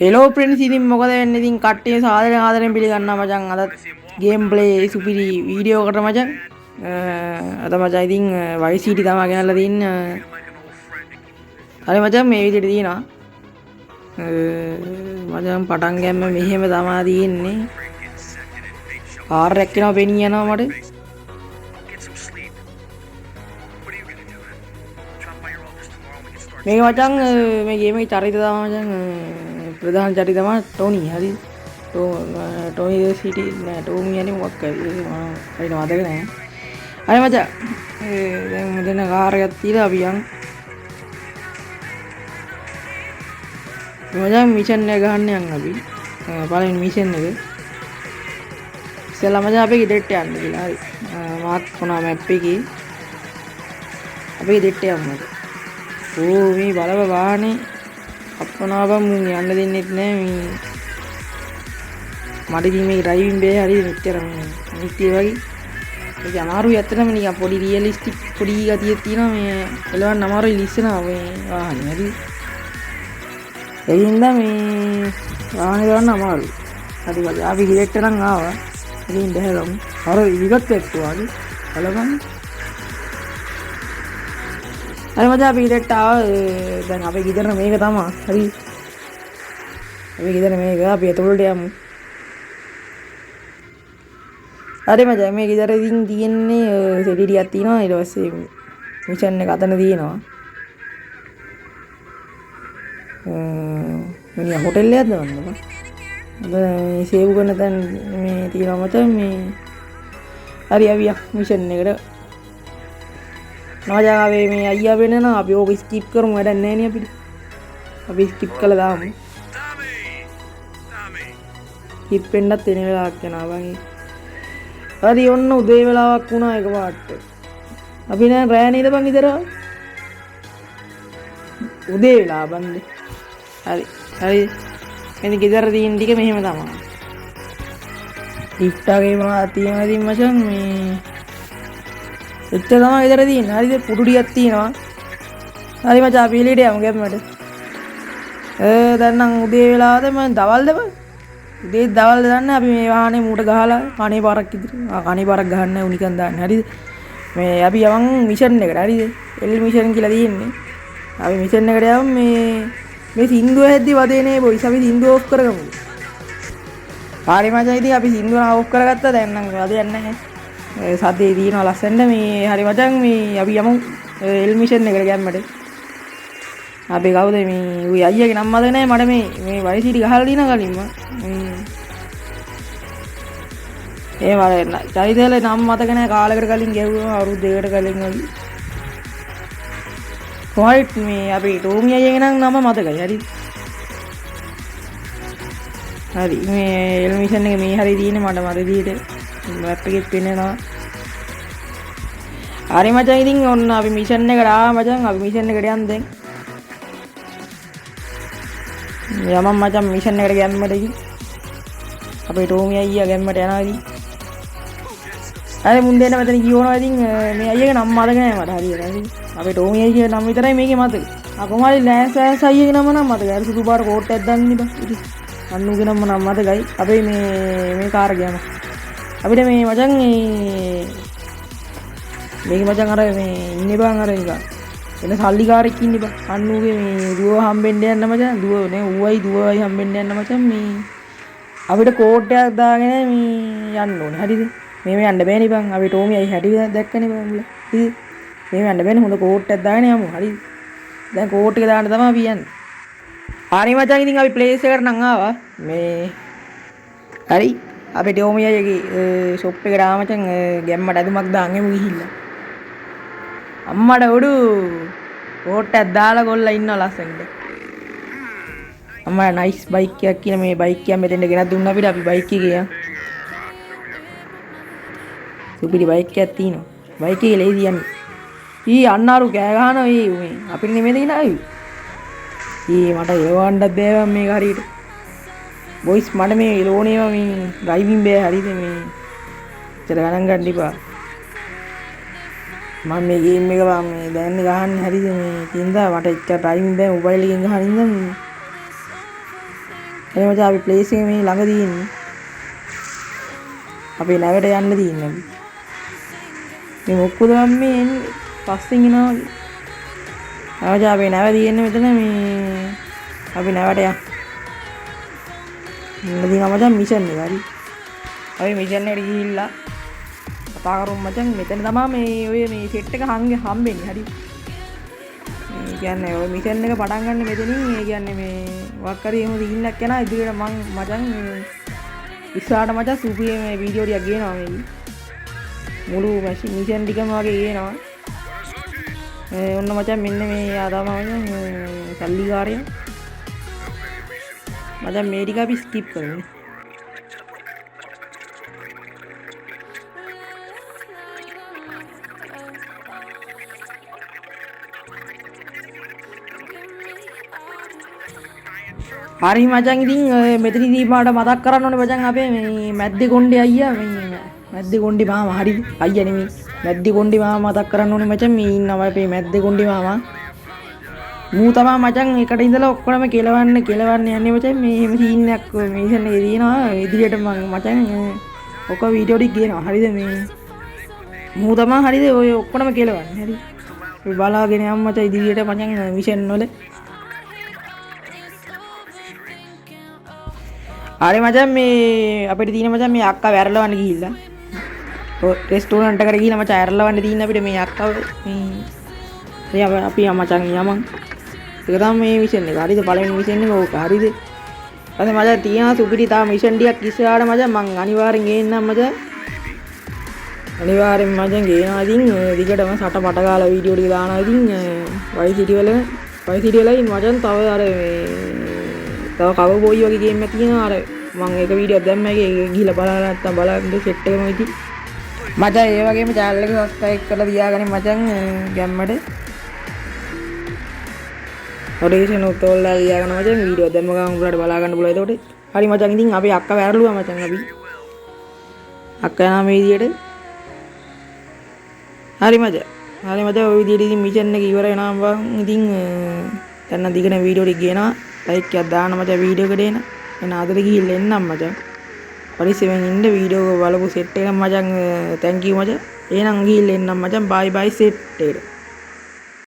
Hello prince ඉතින් මොකද වෙන්නේ ඉතින් කට්ටිය ආදරෙන් පිළිගන්නවා මචං අද ගේම් ප්ලේ සුපිරි වීඩියෝ එකට මචං අද මචං ඉතින් වයිස් සිටි තමයි ගෙනල්ලා තින්නේ හරි මචං මේ විදිහට තියෙනවා මචං පටන් ගැම්ම මෙහෙම තමයි තියෙන්නේ කාර් එකක් එනවා පෙනී යනවා මට මේක මචං මේ ගේම් එකේ චරිත තමයි මචං ප්‍රධාන චරිත තමයි ටොනි හරි ටොනි සිටි නෑ ටොමි යන්නේ මොකක් හරි මට මතක නෑ හරි මචං දැන් මෙතන කාර් එකක් තියලා අපි යන් මචං මිෂන් එක ගන්න යන් අපි පළවෙනි මිෂන් එක ඉස්සෙල්ලා මචං අපි ගෙදරට යන්න කියලා හරි මාක් වුණා මැප් එකේ අපි ගෙදරට යමු ඕ මේ බලව වාහනේ අප්පනාවම් මුන් යන්න දෙන්නෙත් නෑ මේ මට ඉතින් මේ ඩ්‍රයිවිං බෑ හරි මෙච්චර මේ නිත්‍ය වගේ ඒක අමාරුයි ඇත්තටම නිකන් පොඩි රියලිස්ටික් පොඩි ගතියක් තියෙනවා මේ එලවන්න අමාරුයි ලිස්සනවා මේ වාහනේ හරි ඒ හින්දා මේ වාහනේ ගන්න අමාරුයි හරි වගේ අපි ගෙදරට නම් ආවා ඉතින් දැහැගමු අර විගත් එක්කවා බලපන් අර මචං අපි ගෙදරට ආවා දැන් අපේ ගෙදර මේක තමයි හරි අපි ගෙදර මේක අපි එතකොල්ට යමු හරි මචං මේ ගෙදර ඉතින් තියෙන්නේ සෙඩිඩියක් තියෙනවා ඊට පස්සේ මිෂන් එක අතන තියෙනවා මිනිහා හොටෙල් එකක්ද වන්දම මේ සේව් කරන තැන් මේ තියෙනවා මචං මේ හරි අපි මිෂන් එකට නවජාවේ මේ අයියා වෙනන අපි ඕක ස්කිප් කරමු වැඩක් නැහැ නේ අපිට අපි ස්කිප් කළා දාමු ස්කිප් වෙන්නත් එන වෙලාවක් යනවා බං හරි ඔන්න උදේ වෙලාවක් වුණා එකපාරට අපි නෑ රෑ නේද බං ඉතර උදේ වෙලා බන්දේ හරි එනි ගෙදර තියෙන ටික මෙහෙම තමයි ලිෆ්ට් එකේ මොනවද තියෙනවද ඉතින් මචං මේ එච්චර තමයි ගෙදර තියෙන්නේ හරිද පුඩු ටිකක් තියෙනවා හරි මචං අපි එළියට යමු ගැම්මට දැන් නම් උදේ වෙලාවද මම දවල්ද බං උදේ දවල් දන්නේ අපි මේ වාහනේ මූට ගහලා කණේ පාරක් ඉදිරි කණේ පාරක් ගහන්න නැහැ උනිකන් දාන්න හරිද මේ අපි යවන් මිෂන් එකට හරිද එල් මිෂන් කියලා තියෙන්නේ අපි මිෂන් එකට යමු මේ සින්දුව හැද්දි වදේනේ බොයිස් අපි සින්දුව ඔෆ් කරගමු හරි මචං ඉතින් අපි සින්දුව ඔෆ් කරගත්තා දැන් නම් වදයක් නැහැ සද්දේ තියෙනවා ලස්සනට මේ හරි මචං මේ අපි යමු එල් මිෂන් එකට ගැම්මට අපි කවුද මේ උයි අයියාගේ නම මතක නැහැ මට මේ වයිස් සිටි ගහලා දිනා කලින්ම ඒ වල චරිතවල නම් මතක නැහැ කාලයකට කලින් ගැහුවා අවුරුදු දෙකකට කලින් වගේ කොහොයිට් මේ අපි ටෝමි අයියාගේ නම් මතකයි හරි මේ එල් මිෂන් එක මේ හරි තියෙන්නේ මට මතක විදිහට මැප් එකෙත් පෙන්නනවා හරි මචං ඉතින් ඔන්න අපි මිෂන් එකට ආවා මචං අපි මිෂන් එකට යන්න දැන් යමම් මචං මිෂන් එකට ගැම්මට ඉතින් අපේ ටෝමි අයියා ගැම්මට යනවා ඉතින් හරි මුන් දෙන්න මෙතන කියවනවා ඉතින් මේ අයියාගේ නම මතක නැහැ මට හරියට හරි අපේ ටෝමි අයියාගේ නම විතරයි මේකේ මතක කොහොමද ලෑන්ස් අයියාගේ නම නම් මතකයි අර සුදු පාර කෝට් එකක් දාන්නේ බං ඉතින් අන්නුගේ නම නම් මතකයි අපේ මේ කාර් ගියාම අපිට මේ මචං මේක මචං අර මේ ඉන්නේ බං අර එක එන සල්ලිකාරෙක් ඉන්නේ බං අන්නුගේ මේ දුව හම්බෙන්න යන්න මචං දුව නේ ඌයි දුවයි හම්බෙන්න යන්න මචං මේ අපිට කෝට් එකක් දාගෙන මේ යන්න ඕනේ හරිද මේ යන්න බෑනේ බං අපි ටෝමි අයි හැටි දැක්කනේ බං උඹලා ඉතින් මේ යන්න බෑනේ හොඳ කෝට් එකක් දාගෙන යමු හරිද දැන් කෝට් එක දාන්න තමයි අපි යන්නේ හරි මචං ඉතින් අපි ප්ලේස් එකට නම් ආවා මේ හරි අපේ ටෝමි අයියාගේ ෂොප් එකට ආව මචං ගැම්මට ඇදුමක් දාන් එමු ගිහිල්ලා අම්මට උඩු කෝට් එකක් දාලා ගොල්ලා ඉන්නවා ලස්සනට අම්මා නයිස් බයික් එකක් කියන මේ බයික් එක මෙතෙන්ට ගෙනත් දුන්නා අපිට අපි බයික් එකේ යන් සුපිරි බයික් එකක් තියෙනවා බයික් එකේ ලේසි යන්නේ ඊ අන්නාරු කෑ ගහනවා මේ අපිට නෙමෙයි දිනාවි මට එලවන්නත් බෑ මේක හරියට බොයිස් මට මේ එලෝනේවා මේ ඩ්‍රයිවිං බෑ හරිද මේ ඉතල ගණන් ගන්න එපා මම මේ ගේම් එක මේ දැන් ගහන්නේ හරිද මේ තින්දා මට එච්චර ඩ්‍රයිවිං බෑ මොබයිල් එකෙන් ගහන ඉඳන් ඒ මචං අපි ප්ලේස් එක මේ ළඟ තියෙන්නේ. අපි නැවට යන්න තියෙන්නේ. මේ මොකද මම මේ එන්නේ පස්සෙන් එනවා. ආවද අපි නැව තියෙන්නේ මෙතන මේ අපි නැවට යන්න. ඉතින් මචං මිෂන් එක හරි. අපි මිෂන් එකට ගිහිල්ලා කතා කරමු මචං. මෙතන තමයි මේ ඔය මේ සෙට් එක හම්බෙන්නේ හරි. ඒ කියන්නේ ඔය මිෂන් එක පටන් ගන්න මෙතනින්. ඒ කියන්නේ මේ වක්කරි එහෙම දිගින්නක් යනවා. ඉදිරියට මං මචං ඉස්සරහට මචං සුපියේ මේ වීඩියෝ ටිකක් ගේනවා මේ. මුළු මිෂන් ටිකම වගේ ගේනවා. ඔන්න මචං මෙන්න මේ ආදාම මචං සල්ලිකාරය. මචං මේ ටික අපි ස්කිප් කරමු. හරි මචං ඉතින් මෙතනදී මාට මතක් කරන්න ඕනේ මචං අපේ මේ මැද්දේ කොණ්ඩේ අයියා මේ මැද්දේ කොණ්ඩේ මාමා හරි අයියා නෙමෙයි මැද්දේ කොණ්ඩේ මාමා මතක් කරන්න ඕනේ මචං මේ ඉන්නවා අපේ මැද්දේ කොණ්ඩේ මාමා මූ තමයි මචං එකට ඉඳලා ඔක්කොම කෙලවන්න යන්නේ මචං මේ එහෙම සීන් එකක් මිෂන් එකේ තියෙනවා ඉදිරියට මං මචං ඔක වීඩියෝ ටික ගේනවා හරිද මේ මූ තමයි හරිද ඔය ඔක්කොම කෙලවන්නේ හරි අපි බලාගෙන යමු මචං ඉදිරියට මචං මිෂන් වල හරි මචං මේ අපිට තියෙන මචං මේ අක්කා වැරලවන්න ගිහිල්ලා ඔය රෙස්ටෝරන්ට් එකට ගිහිල්ලා මචං වැරලවන්න තියෙන අපිට මේ අක්කා මේ අපි මචං යමන් ඒක තමයි මේ මිෂන් එක හරිද පළවෙනි මිෂන් එක ඕක හරිද අද මචං තියනවා සුපිරි තා මිෂන් ටිකක් ඉස්සරහට මචං මං අනිවාර්යෙන් ගේන්නම් මචං අනිවාර්යෙන් මචං ගේනවා ඉතින් දිගටම සට පට ගාලා වීඩියෝ ටික දානවා ඉතින් වයිසිටි වලයි මචං තව අර තව කවර් බෝයි වගේ ගේම් එකක් තියෙනවා අර මම ඒක වීඩියෝක් දැම්මා ඒක ගිහලා බලලා නැත්තම් බලන්න සෙට් එකම ඉති මචං ඒ වගේම channel එක subscribe කරලා තියාගන්න මචං ගැම්මට notification උත් ඔල්ලා තියාගන්න මචං වීඩියෝ දැම්ම ගමන් උඹලට බලා ගන්න පුළුවන් එතකොට හරි මචං ඉතින් අපි අක්කා වැරළුවා මචං අපි අක්කා යනවා මේ විදියට හරි මචං ඔය විදියට ඉතින් මිෂන් එක ඉවර වෙනවා බං ඉතින් දැන් දිගට වීඩියෝ ටික ගේනවා ලයික් එකක් දාන්න මචං වීඩියෝ එකට එන එන අදට ගිහිල්ලා එන්නම් මචං පරිස්සමෙන් ඉන්න වීඩියෝ බලපු සෙට් එක මචං thank you මචං එහෙනම් ගිහිල්ලා එන්නම් මචං bye bye සෙට් එකට